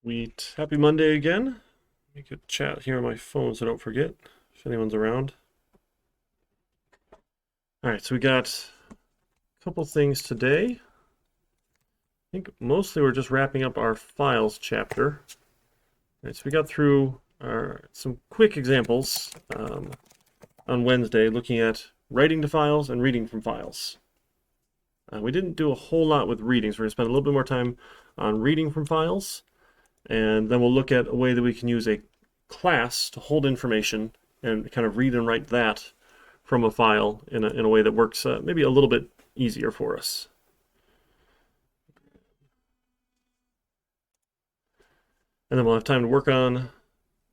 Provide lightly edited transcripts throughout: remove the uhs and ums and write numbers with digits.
Sweet. Happy Monday again. We could chat here on my phone so don't forget if anyone's around. All right, so we got a couple things today. I think mostly we're just wrapping up our files chapter. All right, so we got through some quick examples on Wednesday looking at writing to files and reading from files. We didn't do a whole lot with reading, so we're going to spend a little bit more time on reading from files. And then we'll look at a way that we can use a class to hold information and kind of read and write that from a file in a way that works maybe a little bit easier for us. And then we'll have time to work on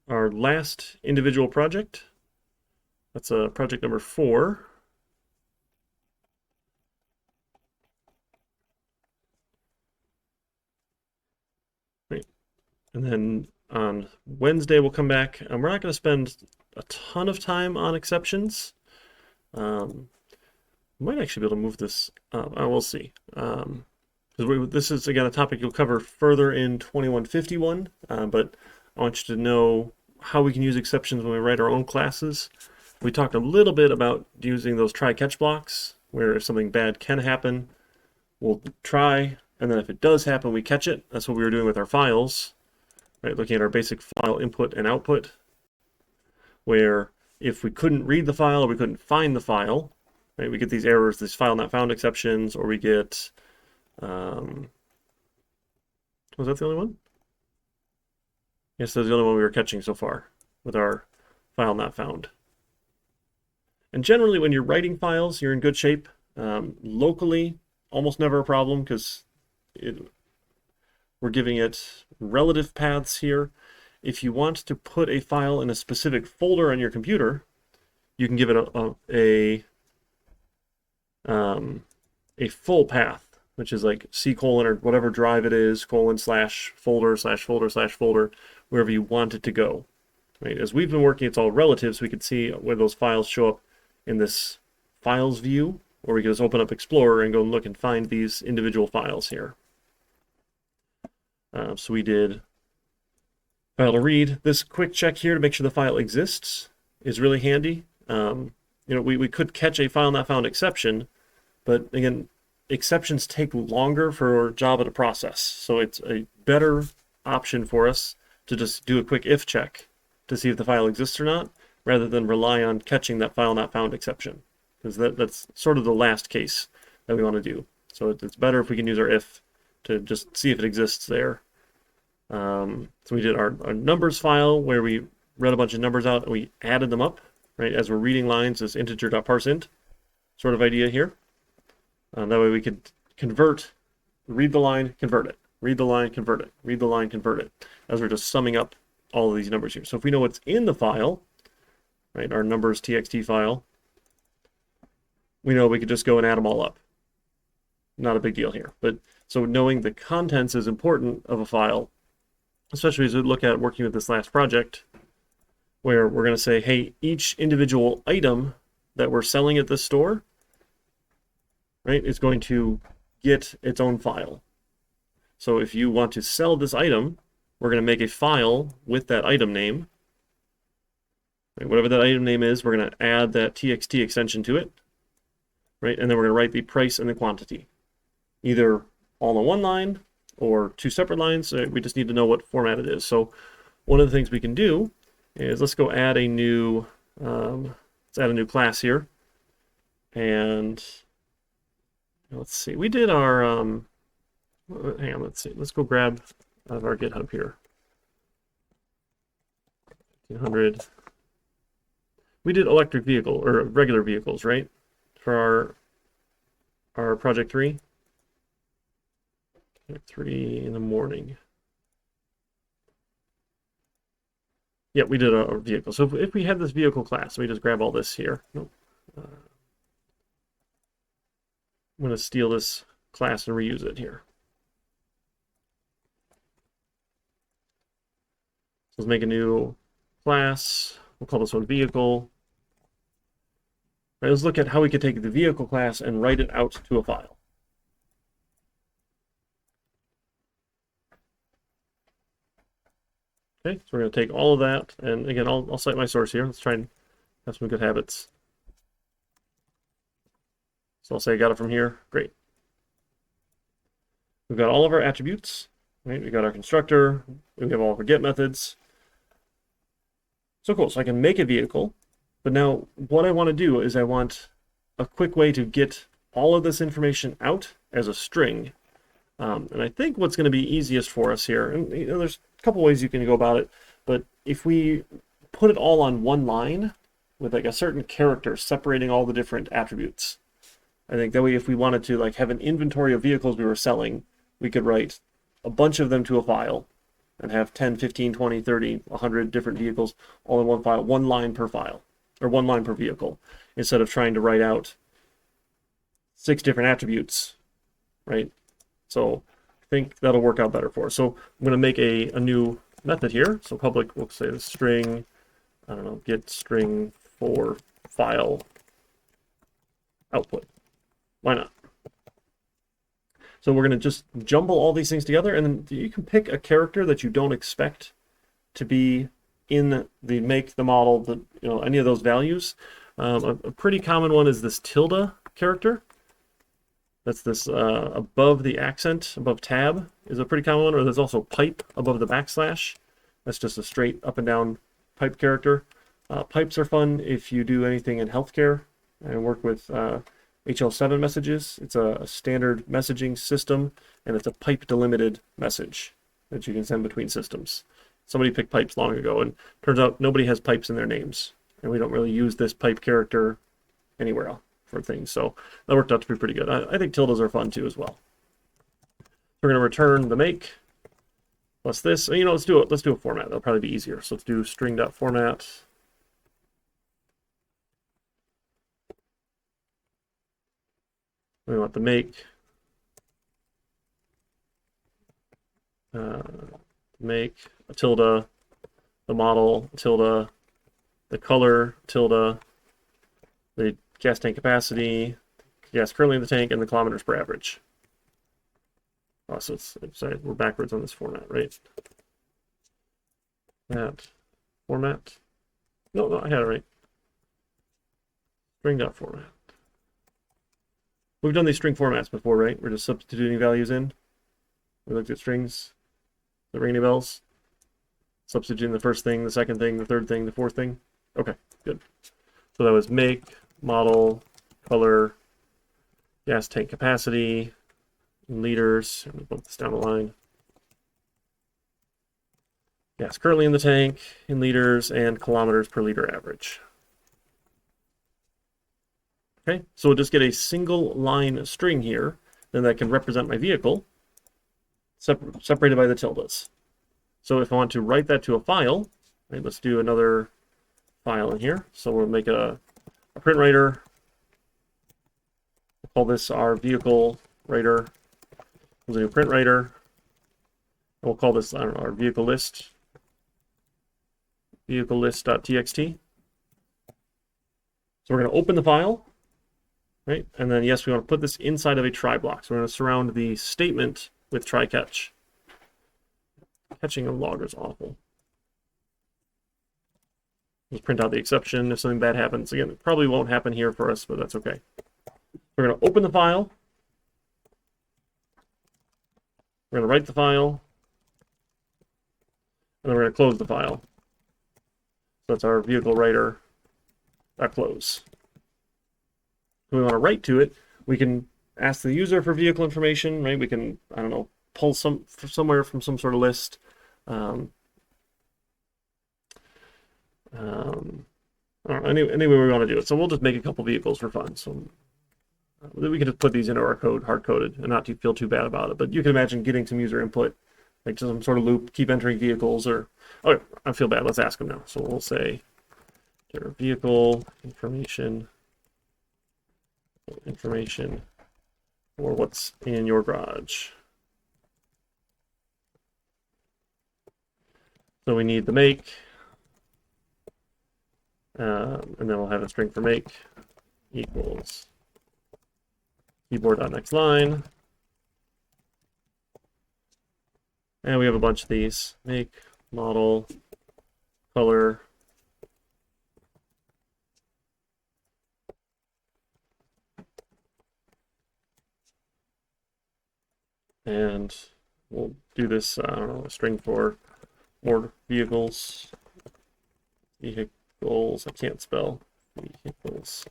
our last individual project. That's project number 4. Right. And then on Wednesday, we'll come back. We're not going to spend a ton of time on exceptions. We might actually be able to move this up. We'll see. This is, again, a topic you'll cover further in 2151, but I want you to know how we can use exceptions when we write our own classes. We talked a little bit about using those try-catch blocks, where if something bad can happen, we'll try, and then if it does happen, we catch it. That's what we were doing with our files, right? Looking at our basic file input and output, where if we couldn't read the file or we couldn't find the file, right, we get these errors, these file not found exceptions, or we get, was that the only one? Yes, that's the only one we were catching so far with our file not found. And generally, when you're writing files, you're in good shape. Locally, almost never a problem because we're giving it relative paths here. If you want to put a file in a specific folder on your computer, you can give it a full path, which is like C:, or whatever drive it is, :/folder/folder/folder/folder, wherever you want it to go. Right? As we've been working, it's all relative, so we can see where those files show up in this files view, or we can just open up Explorer and go and look and find these individual files here. So we did file to read. This quick check here to make sure the file exists is really handy. We could catch a file not found exception, but again, exceptions take longer for Java to process. So it's a better option for us to just do a quick if check to see if the file exists or not, rather than rely on catching that file not found exception, because that's sort of the last case that we want to do. So it's better if we can use our if to just see if it exists there. So we did our numbers file where we read a bunch of numbers out and we added them up, right, as we're reading lines as integer.parseInt sort of idea here. That way we could read the line, convert it, read the line, convert it, read the line, convert it, as we're just summing up all of these numbers here. So if we know what's in the file, right, our numbers txt file, we know we could just go and add them all up. Not a big deal here. But so knowing the contents is important of a file, especially as we look at working with this last project, where we're going to say, hey, each individual item that we're selling at this store, right, is going to get its own file. So if you want to sell this item, we're going to make a file with that item name. Right, whatever that item name is, we're going to add that txt extension to it, right? And then we're going to write the price and the quantity, either all in one line or two separate lines. We just need to know what format it is. So one of the things we can do is let's go add a new, let's add a new class here. And let's see, we did our, hang on, let's see, let's go grab out of our GitHub here. 100. We did electric vehicle or regular vehicles, right? For our project 3. 3 in the morning. Yeah, we did a vehicle. So if we had this vehicle class, let me just grab all this here. Nope. I'm going to steal this class and reuse it here. So let's make a new class. We'll call this one vehicle. Right, let's look at how we could take the vehicle class and write it out to a file. Okay, so we're going to take all of that, and again, I'll cite my source here. Let's try and have some good habits. So I'll say I got it from here. Great. We've got all of our attributes. Right? We've got our constructor. We have all of our get methods. So cool. So I can make a vehicle, but now what I want to do is I want a quick way to get all of this information out as a string. And I think what's going to be easiest for us here, and there's a couple ways you can go about it, but if we put it all on one line with like a certain character separating all the different attributes, I think that way if we wanted to like have an inventory of vehicles we were selling, we could write a bunch of them to a file and have 10, 15, 20, 30, 100 different vehicles all in one file, one line per file, or one line per vehicle, instead of trying to write out 6 different attributes, right? So I think that'll work out better for us. So I'm going to make a new method here. So public, we'll say the string, I don't know, get string for file output. Why not? So we're going to just jumble all these things together, and then you can pick a character that you don't expect to be in the make, the model, the any of those values. A pretty common one is this tilde character. That's this above the accent, above tab is a pretty common one, or there's also pipe above the backslash. That's just a straight up and down pipe character. Pipes are fun if you do anything in healthcare and work with HL7 messages. It's a standard messaging system, and it's a pipe delimited message that you can send between systems. Somebody picked pipes long ago, and turns out nobody has pipes in their names, and we don't really use this pipe character anywhere else for things. So that worked out to be pretty good. I think tildes are fun too as well. We're going to return the make plus this. Let's do a format. That'll probably be easier. So let's do string.format. We want the make, a tilde, the model, tilde, the color, tilde, the gas tank capacity, gas currently in the tank, and the kilometers per average. Oh, so sorry, we're backwards on this format, right? That format. No, I had it right. String.format. We've done these string formats before, right? We're just substituting values in. We looked at strings. Does that ring any bells? Substituting the first thing, the second thing, the third thing, the fourth thing. Okay, good. So that was make, model, color, gas tank capacity, in liters. I'm going to bump this down the line. Gas currently in the tank, in liters, and kilometers per liter average. Okay, so we'll just get a single line string here, then that can represent my vehicle, separated by the tildes. So if I want to write that to a file, right, let's do another file in here. So we'll make a print writer. We'll call this our vehicle writer. We'll do a print writer. And we'll call this, I don't know, our vehicle list. Vehicle list.txt. So we're going to open the file. Right, and then yes, we want to put this inside of a try block. So we're going to surround the statement with try catch. Catching a logger is awful. Let's print out the exception if something bad happens. Again, it probably won't happen here for us, but that's okay. We're going to open the file. We're going to write the file. And then we're going to close the file. So that's our vehicle writer. Close. If we want to write to it, we can ask the user for vehicle information, right? We can, I don't know, pull somewhere from some sort of list. I don't know, any way we want to do it. So we'll just make a couple vehicles for fun. So we can just put these into our code, hard-coded, and not feel too bad about it. But you can imagine getting some user input, like some sort of loop, keep entering vehicles, or, okay, I feel bad, let's ask them now. So we'll say, vehicle information or what's in your garage. So we need the make, and then we'll have a string for make equals keyboard.next line. And we have a bunch of these. Make, model, color, and we'll do this, I don't know, a string for more vehicles, vehicles, I can't spell, vehicles,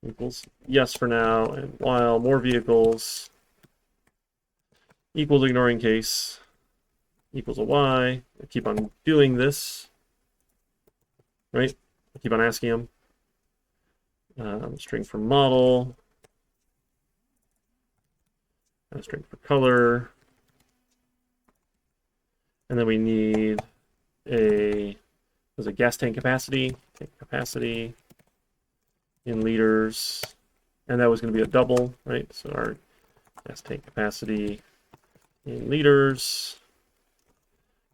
equals yes for now, and while more vehicles equals ignoring case equals a y. I keep on doing this, right? I keep on asking them. String for model, a string for color, and then we need there's a gas tank capacity in liters, and that was going to be a double, right? So our gas tank capacity in liters,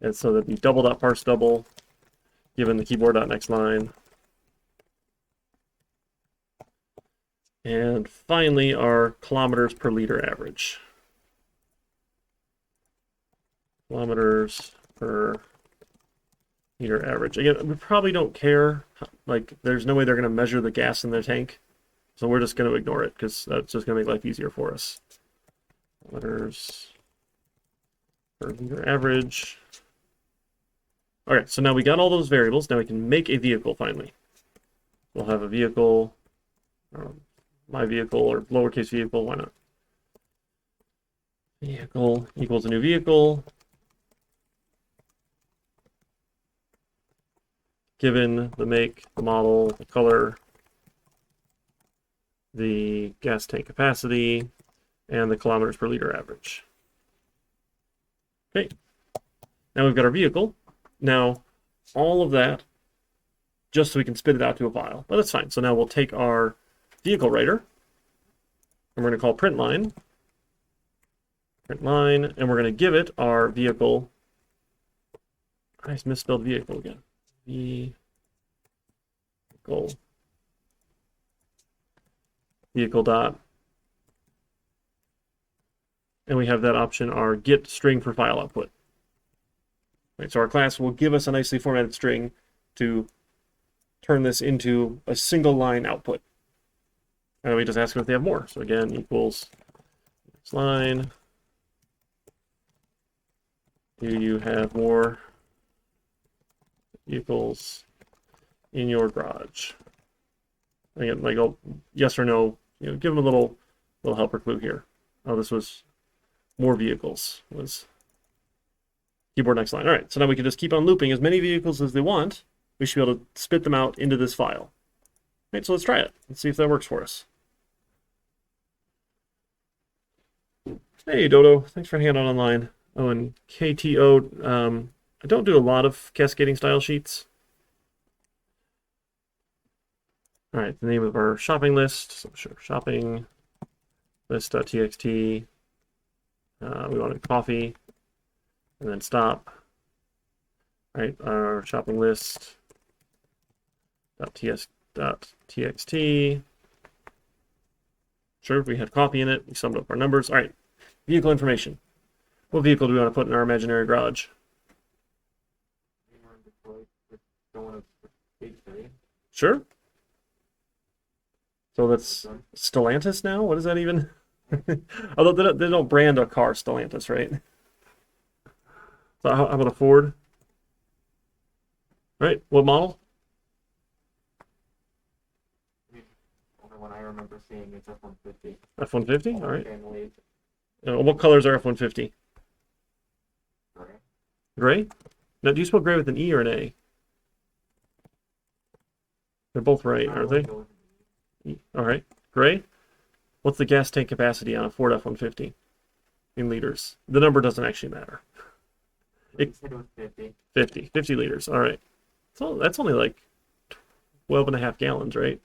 and so that'd be double.parse double, given the keyboard.next line. And finally, our kilometers per liter average. Kilometers per liter average. Again, we probably don't care. Like, there's no way they're going to measure the gas in their tank. So we're just going to ignore it because that's just going to make life easier for us. Kilometers per liter average. All right, so now we got all those variables. Now we can make a vehicle finally. We'll have a vehicle, my vehicle, or lowercase vehicle, why not? Vehicle equals a new vehicle. Given the make, the model, the color, the gas tank capacity, and the kilometers per liter average. Okay, now we've got our vehicle. Now, all of that, just so we can spit it out to a file. But that's fine. So now we'll take our vehicle writer, and we're going to call print line, and we're going to give it our vehicle. I misspelled vehicle again. Vehicle dot, and we have that option, our get string for file output. Right, so our class will give us a nicely formatted string to turn this into a single line output. And we just ask them if they have more. So again, equals next line. Do you have more vehicles in your garage? Again, like, oh, yes or no. You know, give them a little helper clue here. Oh, this was more vehicles. Was keyboard next line. All right, so now we can just keep on looping as many vehicles as they want. We should be able to spit them out into this file. Right, so let's try it. Let's see if that works for us. Hey, Dodo. Thanks for hanging out online. Oh, and KTO. I don't do a lot of cascading style sheets. All right, the name of our shopping list. So sure, shopping list.txt. We wanted coffee. And then stop. All right, our shopping list .txt. Sure, we had coffee in it. We summed up our numbers. All right, vehicle information. What vehicle do we want to put in our imaginary garage? Sure. So that's Stellantis now? What is that even? Although they don't brand a car Stellantis, right? So how about a Ford? All right, what model? The one I remember seeing is F-150. F-150, all right. What colors are F-150? Gray. Gray? Now, do you spell gray with an E or an A? They're both right, aren't they? All right, gray. What's the gas tank capacity on a Ford F-150 in liters? The number doesn't actually matter. It was 50. 50 liters, all right. So that's only like 12.5 gallons, right?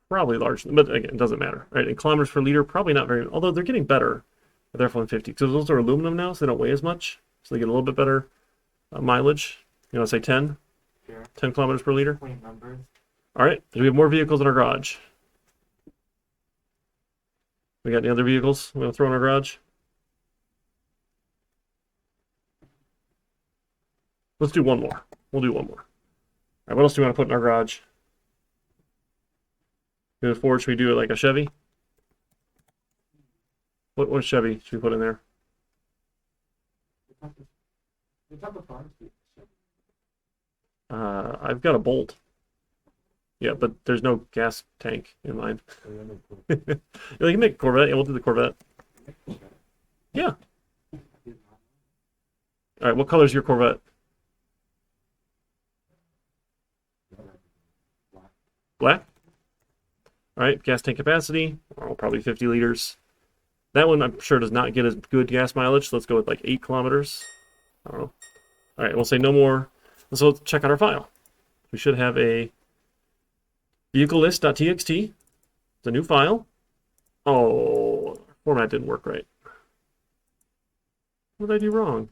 Probably large, but again, it doesn't matter, right? In kilometers per liter, probably not very, although they're getting better with F-150 because those are aluminum now, so they don't weigh as much, so they get a little bit better mileage. You know, say 10? Sure. 10 kilometers per liter? Point numbers. All right, do we have more vehicles in our garage? We got any other vehicles we want to throw in our garage? Let's do one more. We'll do one more. All right, what else do we want to put in our garage? Do a Ford, should we do it like a Chevy? What Chevy should we put in there? The type of farm speed. I've got a Bolt. Yeah, but there's no gas tank in mine. You can make a Corvette. Yeah, we'll do the Corvette. Yeah. All right, what color is your Corvette? Black? All right, gas tank capacity, oh, probably 50 liters. That one I'm sure does not get as good gas mileage, so let's go with like 8 kilometers. I don't know. All right, we'll say no more. So let's check out our file. We should have a vehiclelist.txt. It's a new file. Oh, format didn't work right. What did I do wrong?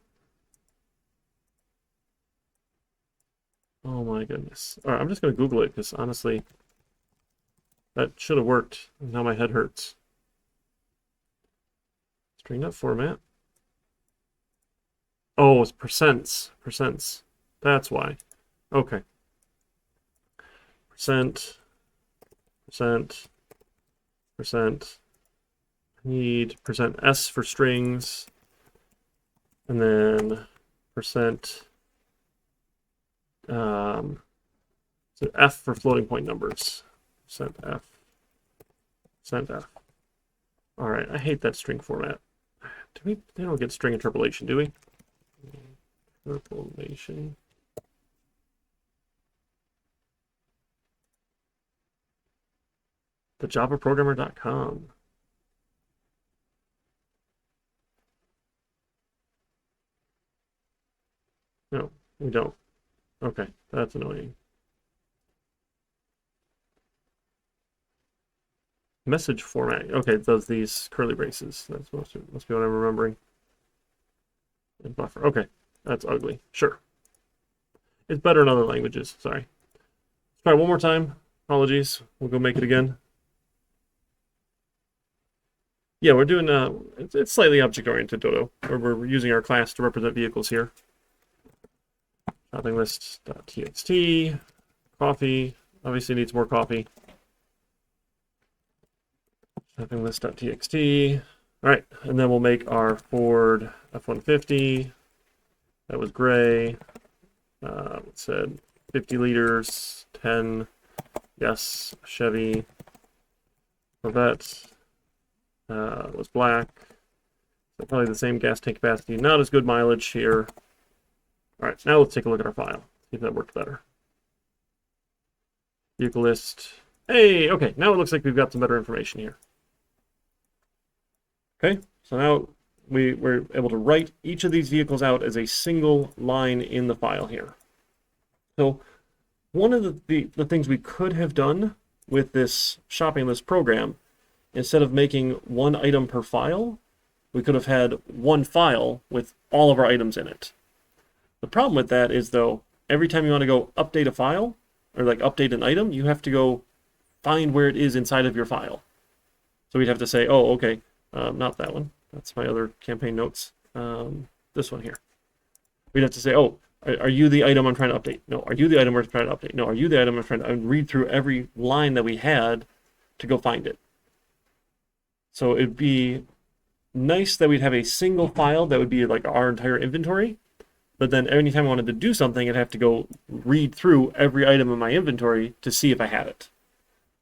Oh my goodness. All right, I'm just going to Google it because honestly, that should have worked. Now my head hurts. String format. Oh, it's percents. Percents. That's why. Okay. Percent. Percent. Percent. I need percent S for strings. And then percent. So F for floating point numbers. Percent F. Percent F. All right, I hate that string format. They don't get string interpolation, do we? Interpolation. TheJavaProgrammer.com. No, we don't. Okay, that's annoying. Message format. Okay, it does these curly braces. That's must be what I'm remembering. And buffer. Okay, that's ugly. Sure. It's better in other languages. Sorry. Let's try one more time. Apologies. We'll go make it again. Yeah, we're doing it's slightly object-oriented, Dodo. We're using our class to represent vehicles here. Shopping list.txt. Coffee. Obviously needs more coffee. Shopping list.txt. All right, and then we'll make our Ford F-150. That was gray. It said 50 liters, 10. Yes, Chevy. Corvette was black. So probably the same gas tank capacity. Not as good mileage here. All right, now let's take a look at our file. See if that worked better. Vehicle list. Hey, okay, now it looks like we've got some better information here. Okay, so now we're able to write each of these vehicles out as a single line in the file here. So one of the things we could have done with this shopping list program, instead of making one item per file, we could have had one file with all of our items in it. The problem with that is, though, every time you want to go update a file, or like update an item, you have to go find where it is inside of your file. So we'd have to say, oh, okay, not that one. That's my other campaign notes. This one here. We'd have to say, oh, are you the item I'm trying to update? No. Are you the item we're trying to update? No. Are you the item I'm trying to read through every line that we had to go find it? So it'd be nice that we'd have a single file that would be like our entire inventory. But then anytime I wanted to do something, I'd have to go read through every item in my inventory to see if I had it.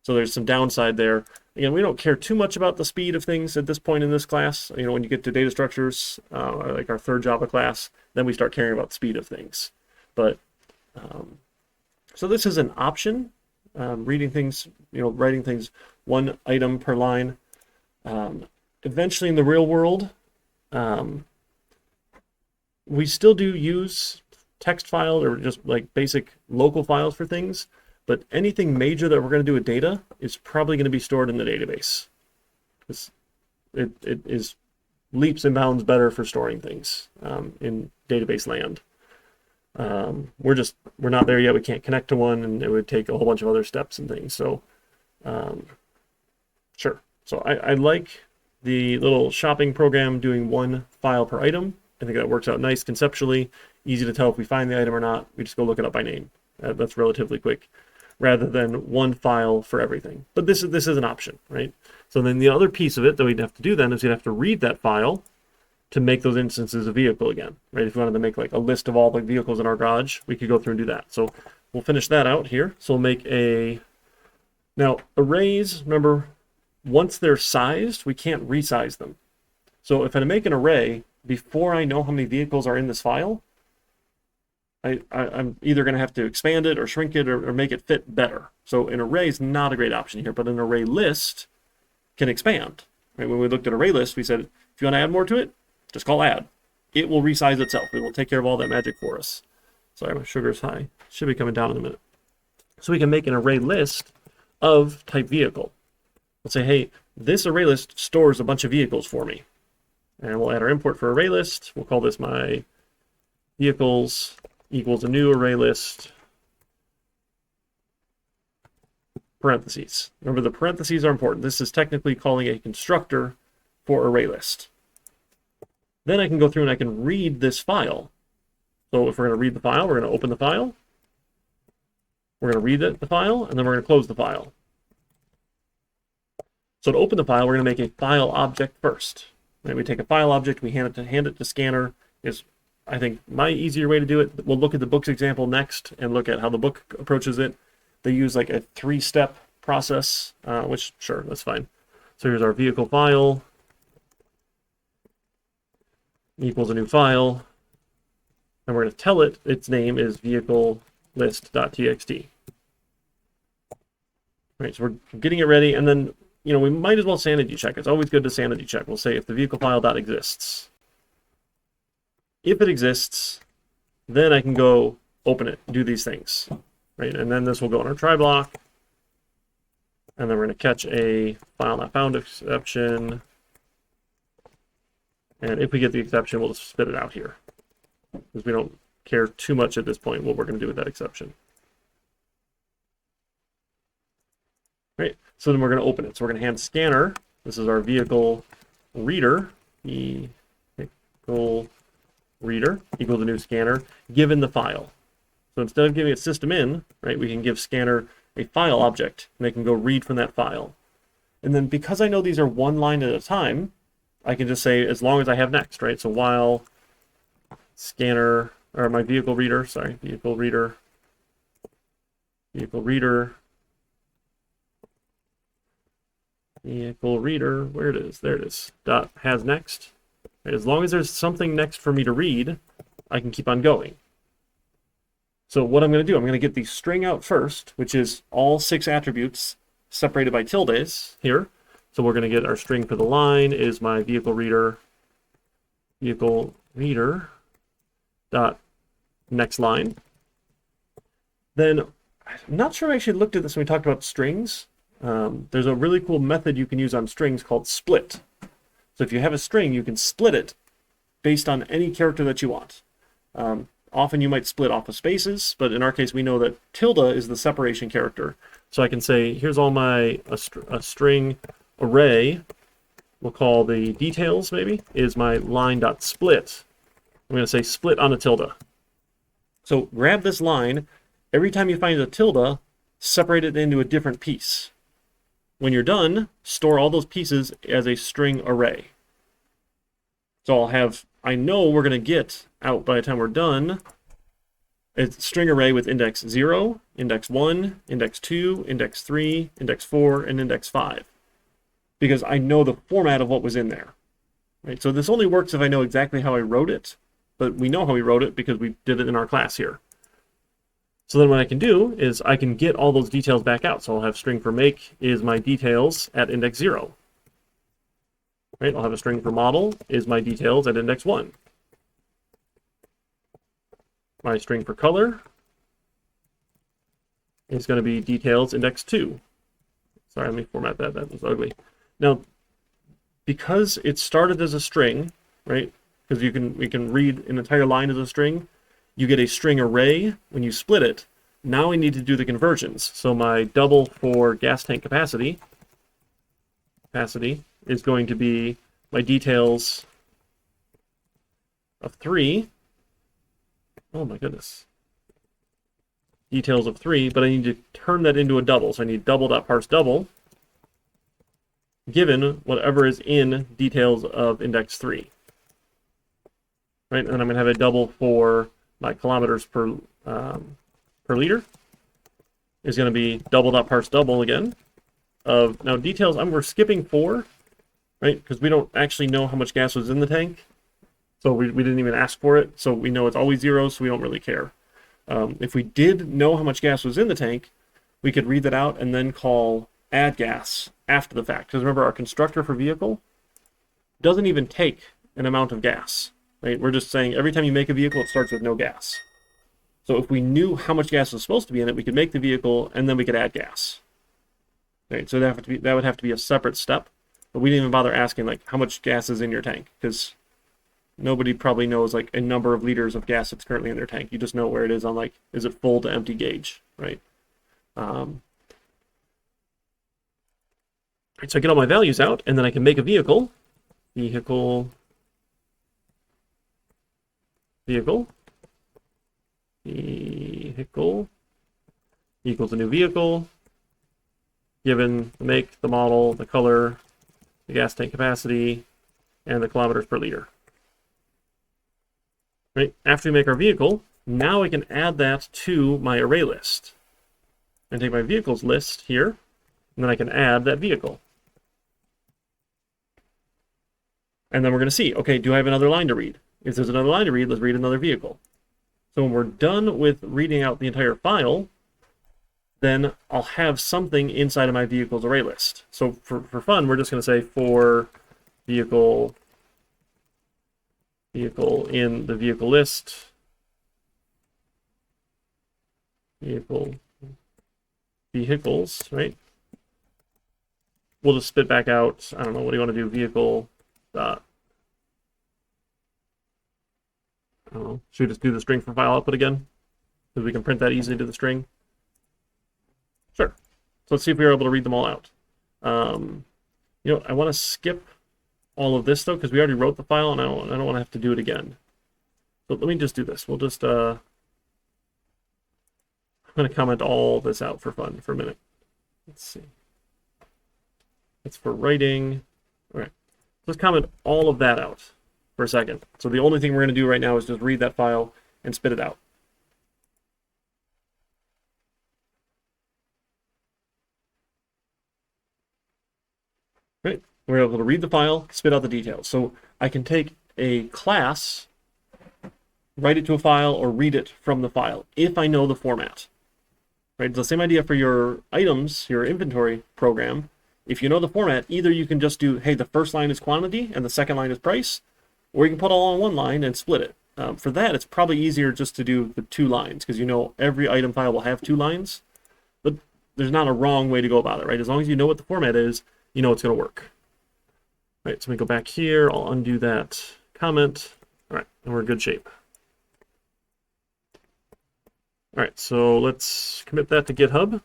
So there's some downside there. Again, we don't care too much about the speed of things at this point in this class. You know, when you get to data structures, like our third Java class, then we start caring about the speed of things. But so this is an option, reading things, you know, writing things one item per line. Eventually in the real world, we still do use text files or just like basic local files for things. But anything major that we're going to do with data is probably going to be stored in the database. It is leaps and bounds better for storing things in database land. We're not there yet. We can't connect to one, and it would take a whole bunch of other steps and things. So, sure. So I like the little shopping program doing one file per item. I think that works out nice conceptually. Easy to tell if we find the item or not. We just go look it up by name. That's relatively quick, rather than one file for everything. But this is an option, right? So then the other piece of it that we'd have to do then is we'd have to read that file to make those instances a vehicle again, right? If we wanted to make like a list of all the vehicles in our garage, we could go through and do that. So we'll finish that out here. So we'll make now arrays, remember, once they're sized, we can't resize them. So if I make an array, before I know how many vehicles are in this file, I'm either going to have to expand it or shrink it or make it fit better. So an array is not a great option here, but an array list can expand. Right? When we looked at array list, we said, if you want to add more to it, just call add. It will resize itself. It will take care of all that magic for us. Sorry, my sugar is high. Should be coming down in a minute. So we can make an array list of type vehicle. Let's say, hey, this array list stores a bunch of vehicles for me. And we'll add our import for array list. We'll call this my vehicles equals a new array list, parentheses. Remember, the parentheses are important. This is technically calling a constructor for array list. Then I can go through and I can read this file. So if we're going to read the file, we're going to open the file. We're going to read the file, and then we're going to close the file. So to open the file, we're going to make a file object first. Right? We take a file object, we hand it to scanner. Is, I think, my easier way to do it. We'll look at the book's example next and look at how the book approaches it. They use like a 3-step process, which, sure, that's fine. So here's our vehicle file equals a new file. And we're going to tell it its name is vehicle list.txt. Right, so we're getting it ready, and then we might as well sanity check. It's always good to sanity check. We'll say if the vehicle file .exists. If it exists, then I can go open it, do these things, right? And then this will go in our try block, and then we're going to catch a file not found exception. And if we get the exception, we'll just spit it out here, because we don't care too much at this point what we're going to do with that exception. Right, so then we're going to open it. So we're going to hand scanner. This is our vehicle reader. Vehicle reader equals a new scanner given the file. So instead of giving it system in, right, we can give scanner a file object, and they can go read from that file. And then because I know these are one line at a time, I can just say as long as I have next, right? So while scanner, or my vehicle reader, vehicle reader, where it is, there it is, dot has next. Right, as long as there's something next for me to read, I can keep on going. So what I'm going to do, I'm going to get the string out first, which is all 6 attributes separated by tildes here. So we're going to get our string for the line is my vehicle reader dot next line. Then I'm not sure I actually looked at this when we talked about strings. There's a really cool method you can use on strings called split. So if you have a string, you can split it based on any character that you want. Often you might split off of spaces, but in our case we know that tilde is the separation character. So I can say, here's all my a string array, we'll call the details maybe, is my line.split. I'm going to say split on a tilde. So grab this line, every time you find a tilde, separate it into a different piece. When you're done, store all those pieces as a string array. So I know we're going to get out by the time we're done a string array with index 0, index 1, index 2, index 3, index 4, and index 5. Because I know the format of what was in there. Right? So this only works if I know exactly how I wrote it, but we know how we wrote it because we did it in our class here. So then what I can do is I can get all those details back out. So I'll have string for make is my details at index 0. Right? I'll have a string for model is my details at index 1. My string for color is going to be details index 2. Sorry, let me format that. That was ugly. Now, because it started as a string, right? Because we can read an entire line as a string. You get a string array when you split it. Now we need to do the conversions. So my double for gas tank capacity is going to be my details of 3. Oh my goodness. Details of 3, but I need to turn that into a double. So I need double.parseDouble given whatever is in details of index 3. Right, and I'm going to have a double for my kilometers per liter. Is going to be double.parseDouble again. Now details, we're skipping 4, right? Because we don't actually know how much gas was in the tank. So we didn't even ask for it. So we know it's always 0, so we don't really care. If we did know how much gas was in the tank, we could read that out and then call add gas after the fact. Because remember, our constructor for vehicle doesn't even take an amount of gas. Right? We're just saying every time you make a vehicle, it starts with no gas. So if we knew how much gas was supposed to be in it, we could make the vehicle and then we could add gas. Right? So that would have to be a separate step. But we didn't even bother asking like how much gas is in your tank, because nobody probably knows like a number of liters of gas that's currently in their tank. You just know where it is on like, is it full to empty gauge, right? So I get all my values out, and then I can make a vehicle. Vehicle equals a new vehicle, given the make, the model, the color, the gas tank capacity, and the kilometers per liter. Right? After we make our vehicle, now I can add that to my array list. And take my vehicles list here, and then I can add that vehicle. And then we're going to see, okay, do I have another line to read? If there's another line to read, let's read another vehicle. So when we're done with reading out the entire file, then I'll have something inside of my vehicles array list. So for fun, we're just going to say for vehicle in the vehicle list, vehicles, right? We'll just spit back out, I don't know, what do you want to do? Vehicle dot. I don't know. Should we just do the string for file output again? Because we can print that easily to the string. Sure. So let's see if we are able to read them all out. I want to skip all of this though, because we already wrote the file, and I don't want to have to do it again. So let me just do this. We'll just I'm going to comment all this out for fun for a minute. Let's see. That's for writing. All right. Let's comment all of that out for a second. So the only thing we're going to do right now is just read that file and spit it out. Right? We're able to read the file, spit out the details. So I can take a class, write it to a file, or read it from the file if I know the format. Right? It's the same idea for your items, your inventory program. If you know the format, either you can just do, hey, the first line is quantity and the second line is price, or you can put all on one line and split it. For that, it's probably easier just to do the 2 lines, because you know every item file will have 2 lines. But there's not a wrong way to go about it, right? As long as you know what the format is, you know it's going to work. Right, so we go back here, I'll undo that comment. All right, and we're in good shape. All right, so let's commit that to GitHub,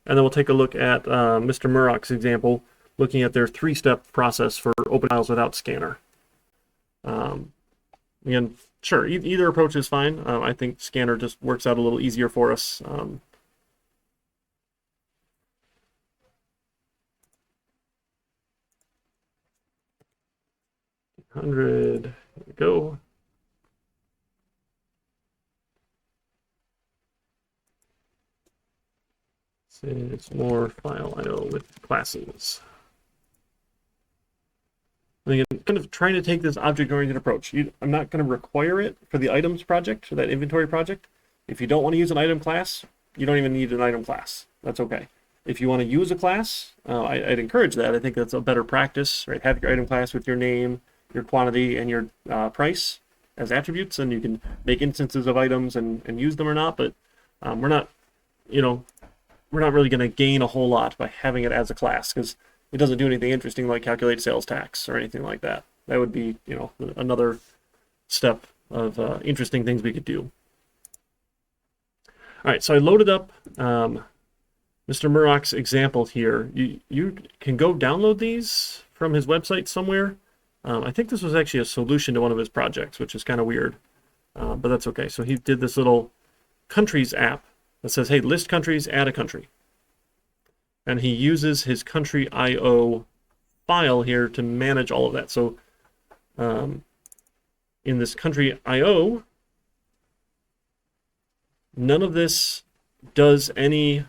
and then we'll take a look at Mr. Murrock's example, looking at their 3-step process for open files without scanner. Again, sure, either approach is fine. I think scanner just works out a little easier for us. 100, here we go. It's more file IO with classes. And again, kind of trying to take this object-oriented approach. I'm not going to require it for the items project, for that inventory project. If you don't want to use an item class, you don't even need an item class. That's okay. If you want to use a class, I'd encourage that. I think that's a better practice, right? Have your item class with your name, your quantity, and your price as attributes, and you can make instances of items and use them or not. But we're not really going to gain a whole lot by having it as a class, because it doesn't do anything interesting like calculate sales tax or anything like that. That would be, another step of interesting things we could do. All right, so I loaded up Mr. Murrock's example here. You can go download these from his website somewhere. I think this was actually a solution to one of his projects, which is kind of weird, but that's okay. So he did this little countries app that says, hey, list countries, add a country. And he uses his country IO file here to manage all of that. So in this country IO, none of this does any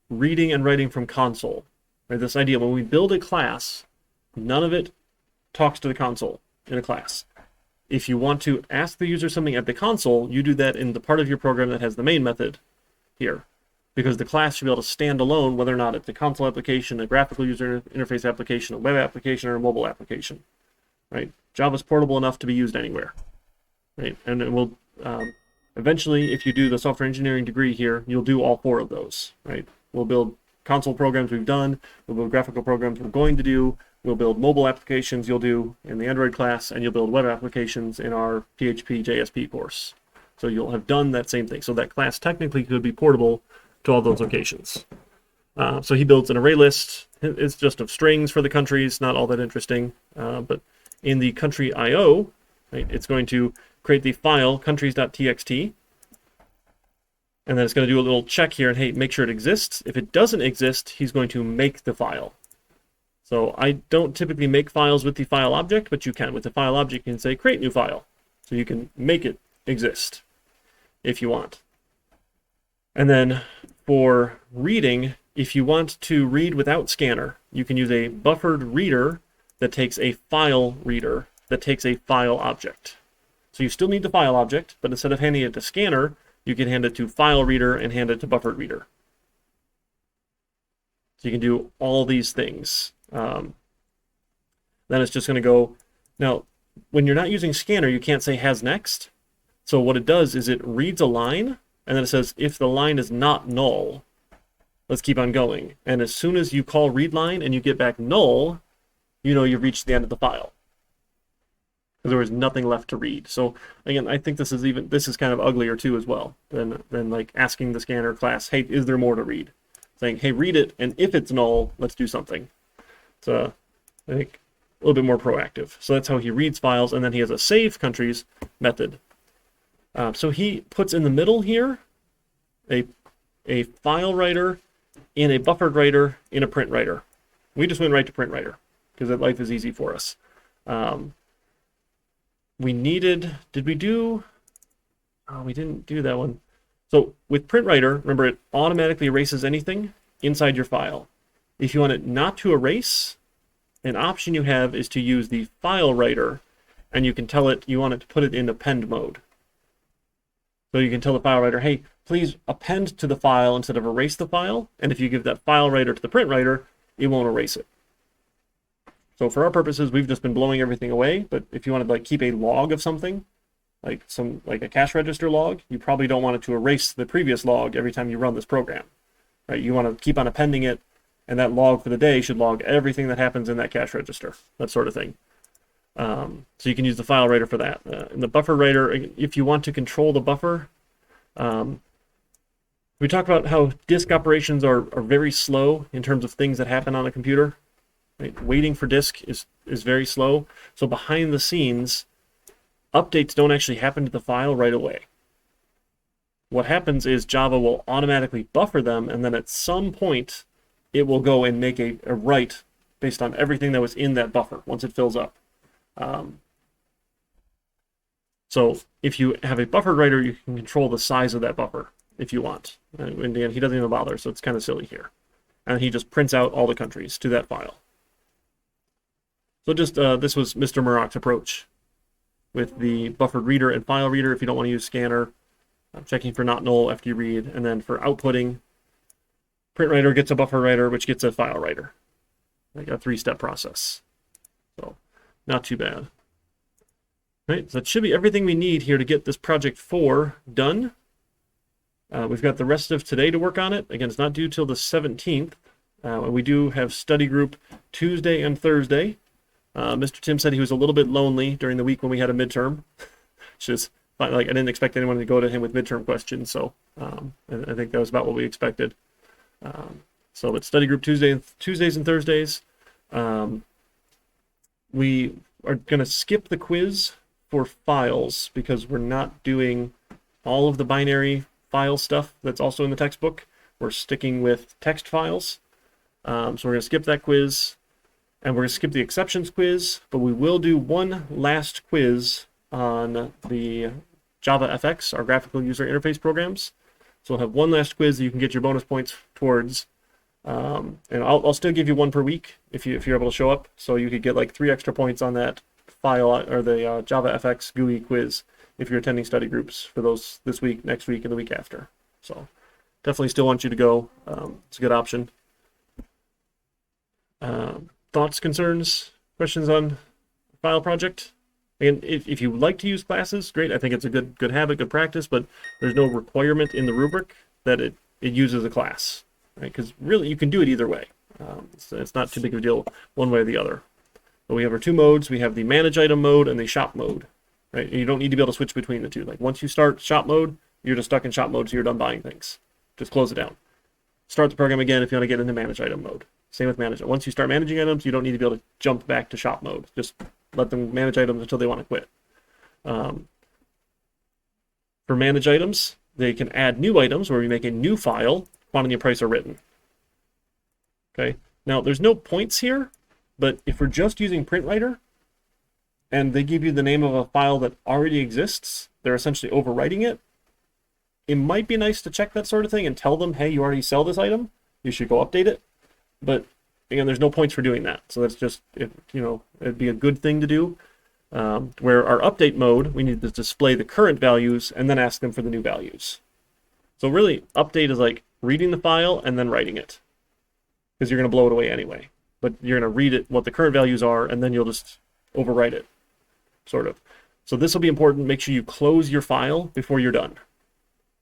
reading and writing from console. Right? This idea, when we build a class, none of it talks to the console in a class. If you want to ask the user something at the console, you do that in the part of your program that has the main method here. Because the class should be able to stand alone, whether or not it's a console application, a graphical user interface application, a web application, or a mobile application. Right? Java's portable enough to be used anywhere. Right? And it will eventually, if you do the software engineering degree here, you'll do all 4 of those. Right? We'll build console programs we've done. We'll build graphical programs we're going to do. We'll build mobile applications you'll do in the Android class, and you'll build web applications in our PHP JSP course. So you'll have done that same thing. So that class technically could be portable to all those locations. So he builds an array list. It's just of strings for the countries, not all that interesting. But in the country IO, right, it's going to create the file countries.txt. And then it's going to do a little check here and, hey, make sure it exists. If it doesn't exist, he's going to make the file. So I don't typically make files with the file object, but you can. With the file object, you can say create new file. So you can make it exist if you want. And then for reading, if you want to read without scanner, you can use a buffered reader that takes a file reader that takes a file object. So you still need the file object, but instead of handing it to scanner, you can hand it to file reader and hand it to buffered reader. So you can do all these things. Then it's just going to go. Now, when you're not using scanner, you can't say has next. So what it does is it reads a line, and then it says if the line is not null, let's keep on going. And as soon as you call read line and you get back null, you know you've reached the end of the file, because there was nothing left to read. So again, I think this is kind of uglier too as well than like asking the scanner class, hey, is there more to read? Saying, hey, read it, and if it's null, let's do something. So I think a little bit more proactive. So that's how he reads files, and then he has a save countries method. So he puts in the middle here a file writer in a buffered writer in a print writer. We just went right to print writer because that life is easy for us. We needed, did we do, oh, we didn't do that one. So with print writer, remember, it automatically erases anything inside your file. If you want it not to erase, an option you have is to use the file writer, and you can tell it you want it to put it in append mode. So you can tell the file writer, hey, please append to the file instead of erase the file. And if you give that file writer to the print writer, it won't erase it. So for our purposes, we've just been blowing everything away. But if you want to like keep a log of something, like a cash register log, you probably don't want it to erase the previous log every time you run this program. Right? You want to keep on appending it, and that log for the day should log everything that happens in that cash register, that sort of thing. So you can use the file writer for that. In the buffer writer, if you want to control the buffer, we talked about how disk operations are very slow in terms of things that happen on a computer. Right? Waiting for disk is very slow. So behind the scenes, updates don't actually happen to the file right away. What happens is Java will automatically buffer them, and then at some point, it will go and make a write based on everything that was in that buffer once it fills up. So if you have a buffered writer, you can control the size of that buffer if you want. And again, he doesn't even bother, so it's kind of silly here. And he just prints out all the countries to that file. So just this was Mr. Murrock's approach with the buffered reader and file reader if you don't want to use scanner, checking for not null after you read, and then for outputting, print writer gets a buffer writer, which gets a file writer. Like a 3-step process. So not too bad. Right, so that should be everything we need here to get this project 4 done. We've got the rest of today to work on it. Again, it's not due till the 17th. We do have study group Tuesday and Thursday. Mr. Tim said he was a little bit lonely during the week when we had a midterm, which is like I didn't expect anyone to go to him with midterm questions, so I think that was about what we expected. So it's study group Tuesdays and Thursdays. We are going to skip the quiz for files because we're not doing all of the binary file stuff that's also in the textbook. We're sticking with text files. So we're going to skip that quiz, and we're going to skip the exceptions quiz, but we will do one last quiz on the Java FX, our graphical user interface programs. So we'll have one last quiz that you can get your bonus points towards. And I'll still give you one per week if you're able to show up. So you could get like 3 extra points on that file or the Java FX GUI quiz if you're attending study groups for those this week, next week, and the week after. So definitely still want you to go. It's a good option. Thoughts, concerns, questions on file project? And if you like to use classes, great. I think it's a good habit, good practice, but there's no requirement in the rubric that it uses a class, right? Because really, you can do it either way. It's not too big of a deal one way or the other. But we have our 2 modes. We have the manage item mode and the shop mode, right? And you don't need to be able to switch between the two. Like once you start shop mode, you're just stuck in shop mode, so you're done buying things. Just close it down. Start the program again if you want to get into manage item mode. Same with manage. Once you start managing items, you don't need to be able to jump back to shop mode. Just let them manage items until they want to quit. For manage items, they can add new items where we make a new file, quantity and price are written. Okay. Now, there's no points here, but if we're just using print writer and they give you the name of a file that already exists, they're essentially overwriting it. It might be nice to check that sort of thing and tell them, hey, you already sell this item. You should go update it. But again, there's no points for doing that. So that's just, it'd be a good thing to do. Where our update mode, we need to display the current values and then ask them for the new values. So really, update is like reading the file and then writing it. Because you're going to blow it away anyway. But you're going to read it, what the current values are, and then you'll just overwrite it, sort of. So this will be important. Make sure you close your file before you're done.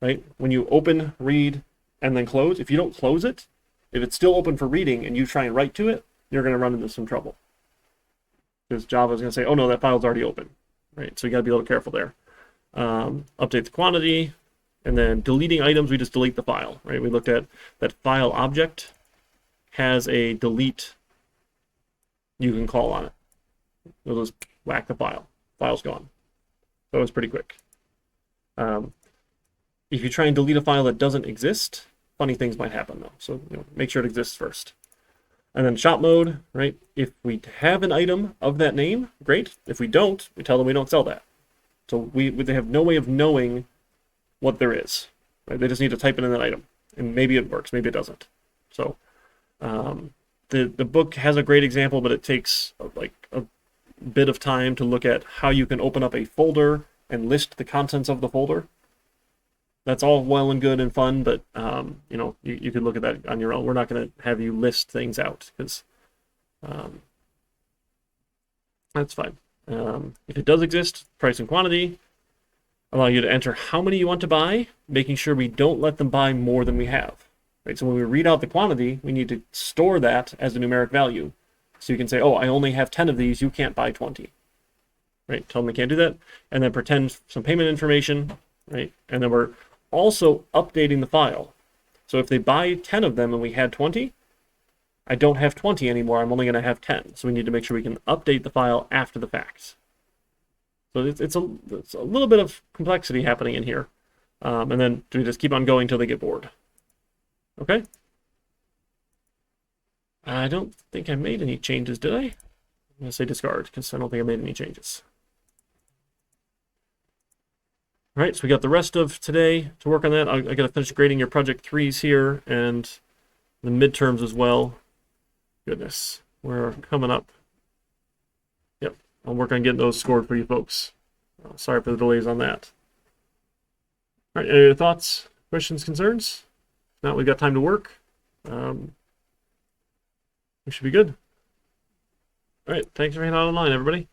Right? When you open, read, and then close, if you don't close it, if it's still open for reading and you try and write to it, you're going to run into some trouble. Because Java is going to say, oh no, that file's already open. Right? So you got to be a little careful there. Update the quantity, and then deleting items, we just delete the file. Right? We looked at that file object has a delete you can call on it. It'll just whack the file. File's gone. So it's pretty quick. If you try and delete a file that doesn't exist, funny things might happen though. So make sure it exists first. And then shop mode, right? If we have an item of that name, great. If we don't, we tell them we don't sell that. So they have no way of knowing what there is. Right? They just need to type it in that item. And maybe it works, maybe it doesn't. So the book has a great example, but it takes like a bit of time to look at how you can open up a folder and list the contents of the folder. That's all well and good and fun, but you could look at that on your own. We're not going to have you list things out because that's fine. If it does exist, price and quantity allow you to enter how many you want to buy, making sure we don't let them buy more than we have. Right? So when we read out the quantity, we need to store that as a numeric value. So you can say, oh, I only have 10 of these, you can't buy 20. Right? Tell them they can't do that, and then pretend some payment information, right? And then we're also updating the file. So if they buy 10 of them and we had 20, I don't have 20 anymore, I'm only going to have 10. So we need to make sure we can update the file after the fact. So it's a little bit of complexity happening in here. And then we just keep on going until they get bored. Okay? I don't think I made any changes, did I? I'm going to say discard because I don't think I made any changes. All right, so we got the rest of today to work on that. I got to finish grading your project 3s here and the midterms as well. Goodness, we're coming up. Yep, I'll work on getting those scored for you folks. Sorry for the delays on that. All right, any other thoughts, questions, concerns? Now we've got time to work. We should be good. All right, thanks for hanging out online, everybody.